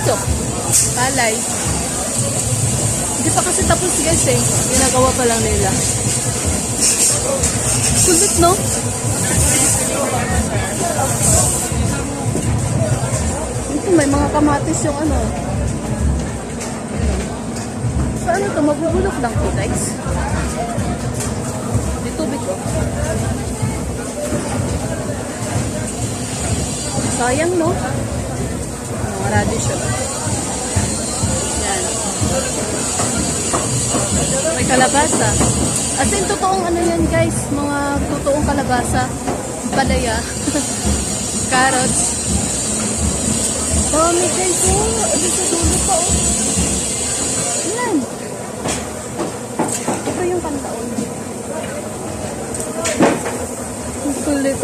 guys, oh. Palay. Hindi pa kasi tapos guys eh. Ginagawa pa lang nila. Kulit, no? Ito, may mga kamatis yung ano. So ano to? Magbubulok lang to guys. May tubig ko. Sayang, no? Mga radish yun. Yan. May kalabasa. As in, totoong ano yan guys. Mga totoong kalabasa. Palaya. Carrots. Dami guys, oh. Ano sa dulo pa, oh. Yan. Ito yung pantaon. Ang kulit.